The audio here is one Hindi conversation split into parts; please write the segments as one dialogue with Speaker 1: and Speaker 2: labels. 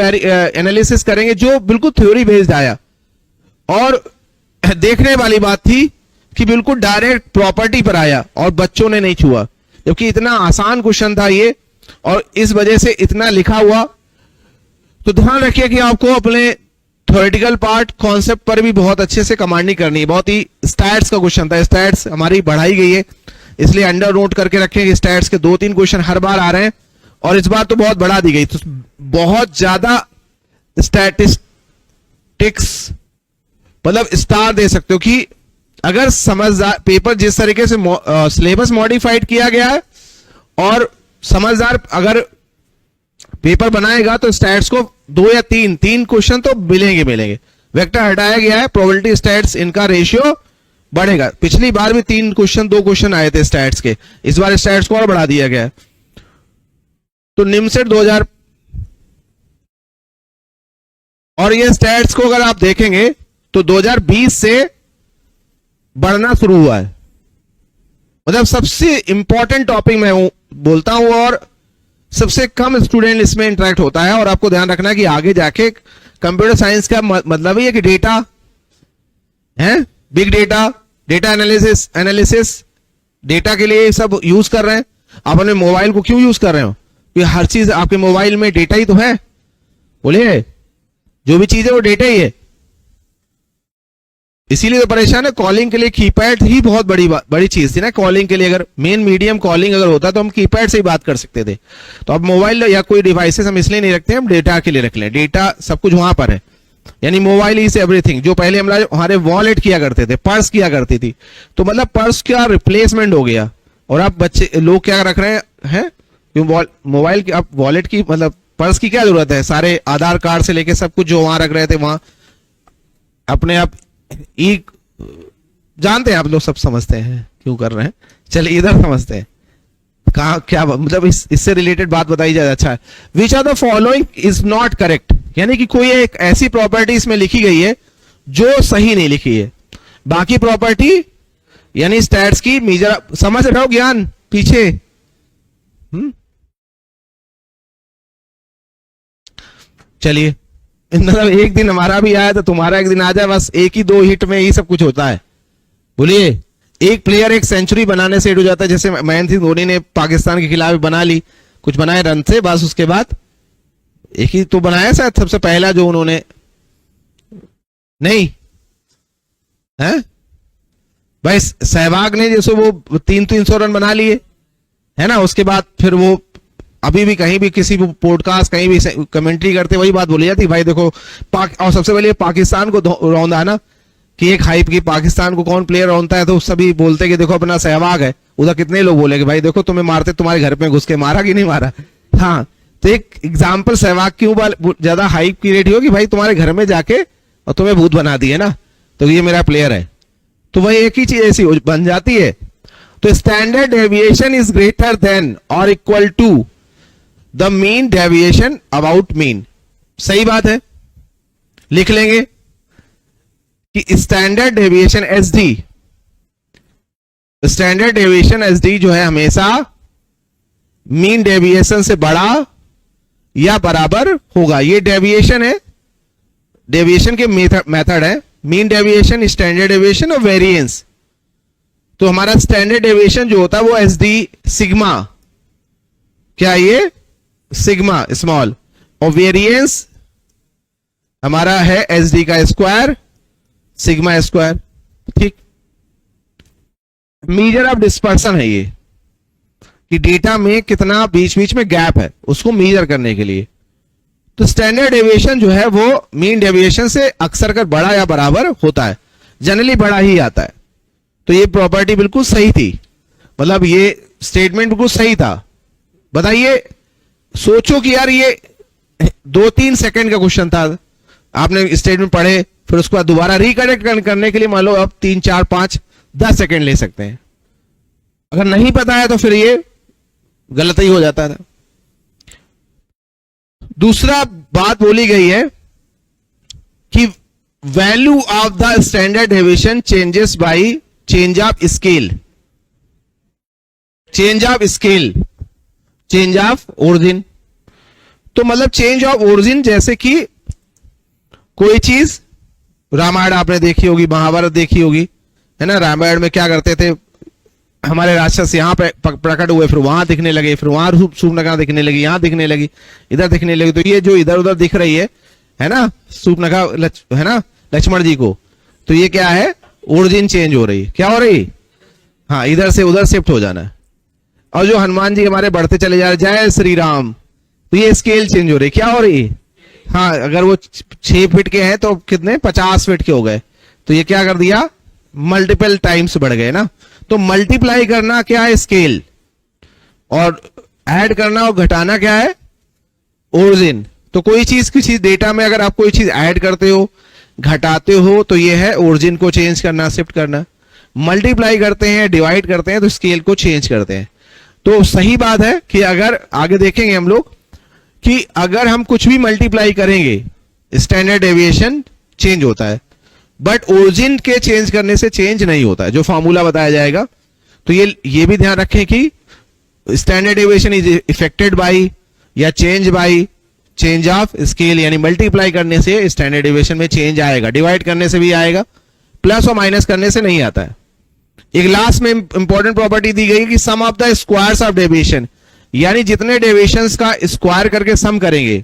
Speaker 1: एनालिसिस करेंगे जो बिल्कुल थ्योरी बेस्ड आया, और देखने वाली बात थी कि बिल्कुल डायरेक्ट प्रॉपर्टी पर आया और बच्चों ने नहीं छुआ, जबकि इतना आसान क्वेश्चन था ये और इस वजह से इतना लिखा हुआ। तो ध्यान रखिए कि आपको अपने थ्योरेटिकल पार्ट कॉन्सेप्ट पर भी बहुत अच्छे से कमांडिंग करनी है। बहुत ही स्टैट्स का क्वेश्चन था, स्टैट्स हमारी बढ़ाई गई है, इसलिए अंडर नोट करके रखें कि स्टैट्स के 2-3 क्वेश्चन हर बार आ रहे हैं और इस बार तो बहुत बढ़ा दी गई, तो बहुत ज्यादा स्टैटिस्टिक्स मतलब स्टार दे सकते हो कि अगर समझदार पेपर जिस तरीके से सिलेबस मॉडिफाइड किया गया है और समझदार अगर पेपर बनाएगा तो स्टैट्स को 2 या 3 क्वेश्चन तो मिलेंगे। वेक्टर हटाया गया है, प्रोबेबिलिटी स्टैट्स इनका रेशियो बढ़ेगा। पिछली बार भी 2 क्वेश्चन आए थे स्टैट्स के, इस बार स्टैट्स को और बढ़ा दिया गया है। तो निमसेट 2000 और ये स्टैट्स को अगर आप देखेंगे तो 2020 से बढ़ना शुरू हुआ है। मतलब सबसे इंपॉर्टेंट टॉपिक मैं बोलता हूं और सबसे कम स्टूडेंट इसमें इंटरेक्ट होता है। और आपको ध्यान रखना है कि आगे जाके कंप्यूटर साइंस का मतलब ही है कि डेटा है, big data, data analysis data के लिए सब यूज कर रहे हैं। आप अपने मोबाइल को क्यों यूज कर रहे हो? क्योंकि हर चीज आपके मोबाइल में डेटा ही तो है। बोलिए, जो भी चीज है वो डेटा ही है, इसीलिए तो परेशान है। कॉलिंग के लिए कीपैड ही बहुत बड़ी चीज थी ना। कॉलिंग के लिए अगर मेन मीडियम कॉलिंग अगर होता तो हम कीपैड से ही बात कर सकते थे। तो अब मोबाइल या कोई डिवाइसेस हम इसलिए नहीं रखते, हम डेटा के लिए रख लें। डेटा सब कुछ वहां पर है, यानी मोबाइल इज एवरीथिंग। जो पहले हमारे वॉलेट किया करते थे, पर्स किया करती थी, तो मतलब पर्स का रिप्लेसमेंट हो गया। और अब बच्चे लोग क्या रख रहे हैं, मोबाइल की, अब वॉलेट की मतलब पर्स की क्या जरूरत है? सारे आधार कार्ड से लेके सब कुछ जो वहां रख रहे थे वहां अपने आप जानते हैं आप लोग, सब समझते हैं क्यों कर रहे हैं। चलिए इधर समझते हैं कहा क्या मतलब इससे रिलेटेड बात बताई जाए। अच्छा, which are the following is not correct, यानी कि कोई एक ऐसी प्रॉपर्टी इसमें लिखी गई है जो सही नहीं लिखी है। बाकी प्रॉपर्टी यानी स्टैट्स की मेजर, समझ रहे हो ज्ञान पीछे? चलिए, मतलब एक दिन हमारा भी आया तो तुम्हारा एक दिन आ जाए, बस 1 ही 2 हिट में ही सब कुछ होता है। बोलिए, एक प्लेयर एक सेंचुरी बनाने से हिट हो जाता है। जैसे महेंद्र सिंह धोनी ने पाकिस्तान के खिलाफ बना ली, कुछ बनाए रन से, बस उसके बाद एक ही तो बनाया शायद सबसे पहला जो उन्होंने, नहीं है भाई सहवाग ने, जैसे वो 300 रन बना लिए है ना। उसके बाद फिर वो अभी भी कहीं भी किसी भी पॉडकास्ट कहीं भी कमेंट्री करते वही बात बोली जाती, भाई देखो और सबसे पहले पाकिस्तान को रौंदा ना, कि एक हाइप की पाकिस्तान को कौन प्लेयर रौंदता है, तो सभी बोलते कि देखो अपना सहवाग है। उधर कितने लोग बोले कि भाई देखो तुम्हें मारते, तुम्हारे घर में घुस के मारा कि नहीं मारा। हाँ, तो एक एग्जाम्पल सहवाग की ज्यादा हाइप क्रिएट हो कि भाई तुम्हारे घर में जाके और तुम्हें भूत बना दिए ना, तो ये मेरा प्लेयर है। तो वही एक ही चीज ऐसी बन जाती है। तो standard deviation is greater than और equal to the mean deviation about mean. सही बात है, लिख लेंगे कि standard deviation SD, standard deviation SD जो है हमेशा मीन डेविएशन से बड़ा या बराबर होगा। ये डेविएशन है, डेविएशन के मेथड है, मीन डेविएशन, स्टैंडर्ड डेविएशन और वेरिएंस। तो हमारा स्टैंडर्ड डेविएशन जो होता है वो एसडी सिग्मा, क्या ये सिग्मा स्मॉल, और वेरिएंस हमारा है एसडी का स्क्वायर सिग्मा स्क्वायर। ठीक, मीजर ऑफ डिस्पर्सन है ये, कि डेटा में कितना बीच बीच में गैप है उसको मीजर करने के लिए। तो स्टैंडर्ड डेविएशन जो है वो मीन डेविएशन से अक्सर कर बड़ा या बराबर होता है, जनरली बड़ा ही आता है। तो ये प्रॉपर्टी बिल्कुल सही थी, मतलब ये स्टेटमेंट बिल्कुल सही था। बताइए, सोचो कि यार ये 2-3 सेकंड का क्वेश्चन था, आपने स्टेटमेंट पढ़े, फिर उसके बाद दोबारा रिकनेक्ट करने के लिए मान लो आप 3, 4, 5, 10 सेकंड ले सकते हैं। अगर नहीं पता है तो फिर ये गलत ही हो जाता था। दूसरा बात बोली गई है कि value of the standard deviation changes by change of scale, change of scale, change of origin. तो मतलब चेंज ऑफ ओरिजिन, जैसे कि कोई चीज, रामायण आपने देखी होगी, महाभारत देखी होगी, है ना। रामायण में क्या करते थे, हमारे राक्षस यहाँ पे प्रकट हुए, फिर वहां दिखने लगे, फिर वहां शूर्पणखा दिखने लगी, यहाँ दिखने लगी, इधर दिखने लगी। तो ये जो इधर उधर दिख रही है ना, शूर्पणखा है ना लक्ष्मण जी को, तो ये क्या है, ओरिजिन चेंज हो रही है। क्या हो रही, हाँ, इधर से उधर शिफ्ट हो जाना है। और जो हनुमान जी हमारे बढ़ते चले जा रहे, जय श्री राम, तो ये स्केल चेंज हो रही, क्या हो रही, हाँ, अगर वो 6 फीट के हैं तो कितने 50 फीट के हो गए, तो ये क्या कर दिया, मल्टीपल टाइम्स बढ़ गए ना। तो मल्टीप्लाई करना क्या है, स्केल, और ऐड करना और घटाना क्या है, ओरिजिन। तो कोई चीज किसी डेटा में अगर आप कोई चीज ऐड करते हो, घटाते हो, तो ये है ओरिजिन को चेंज करना, शिफ्ट करना। मल्टीप्लाई करते हैं, डिवाइड करते हैं, तो स्केल को चेंज करते हैं। तो सही बात है कि अगर आगे देखेंगे हम लोग कि अगर हम कुछ भी मल्टीप्लाई करेंगे, स्टैंडर्ड डेविएशन चेंज होता है, बट ओरिजिन के चेंज करने से चेंज नहीं होता है, जो फॉर्मूला बताया जाएगा। तो ये भी ध्यान रखें कि standard deviation is affected by या change by change of scale, यानी मल्टीप्लाई करने से स्टैंडर्ड डेविएशन में चेंज आएगा, डिवाइड करने से भी आएगा, प्लस और माइनस करने से नहीं आता है। एक लास्ट में इंपॉर्टेंट प्रॉपर्टी दी गई कि sum of the squares of deviation, यानी जितने डेविएशंस का स्क्वायर करके सम करेंगे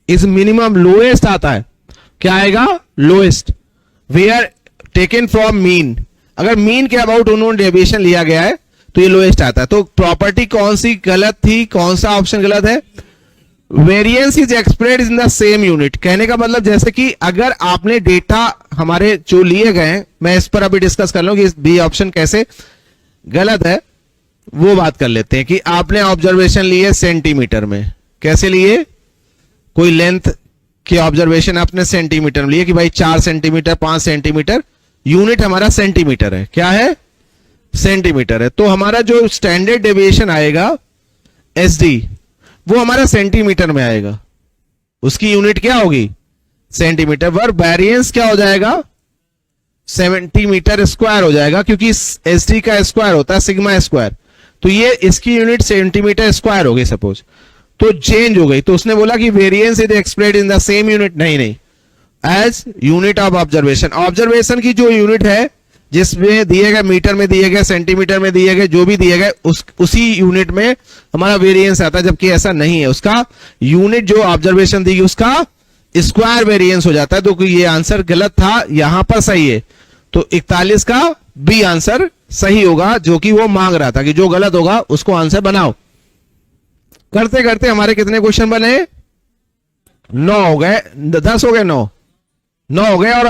Speaker 1: इस मिनिमम लोएस्ट आता है। क्या आएगा, lowest, where taken from mean. अगर मीन के अबाउट उन्होंने डेविएशन लिया गया है तो ये लोएस्ट आता है। तो प्रॉपर्टी कौन सी गलत थी, कौन सा ऑप्शन गलत है, variance is expressed in the same unit. कहने का मतलब जैसे कि अगर आपने डेटा हमारे जो लिए गए हैं, मैं इस पर अभी डिस्कस कर लूं कि बी ऑप्शन कैसे गलत है, वो बात कर लेते हैं। कि आपने ऑब्जर्वेशन लिए सेंटीमीटर में, कैसे लिए, कोई लेंथ के ऑब्जर्वेशन आपने सेंटीमीटर में लिए कि भाई 4 सेंटीमीटर 5 सेंटीमीटर, यूनिट हमारा सेंटीमीटर है, क्या है, सेंटीमीटर है। तो हमारा जो स्टैंडर्ड डेविएशन आएगा एसडी, वो हमारा सेंटीमीटर में आएगा, उसकी यूनिट क्या होगी, सेंटीमीटर। पर वेरिएंस क्या हो जाएगा, सेंटीमीटर स्क्वायर हो जाएगा, क्योंकि एसडी का स्क्वायर होता है सिग्मा स्क्वायर। तो ये इसकी यूनिट सेंटीमीटर स्क्वायर हो गई सपोज, तो चेंज हो गई। तो उसने बोला कि variance is expressed in the same unit, नहीं, as unit of observation. Observation की जो यूनिट है, जिसमें दिए गए मीटर में दिए गए, सेंटीमीटर में दिए गए, जो भी दिए गए, उसी यूनिट में हमारा वेरिएंस आता है। जबकि ऐसा नहीं है, उसका यूनिट जो ऑब्जर्वेशन दी गई उसका स्क्वायर वेरिएंस हो जाता है। तो ये आंसर गलत था, यहां पर सही है। तो 41 का बी आंसर सही होगा, जो कि वो मांग रहा था कि जो गलत होगा उसको आंसर बनाओ। करते करते हमारे कितने क्वेश्चन बने, 9 हो गए, 10 हो गए, 9 हो गए। और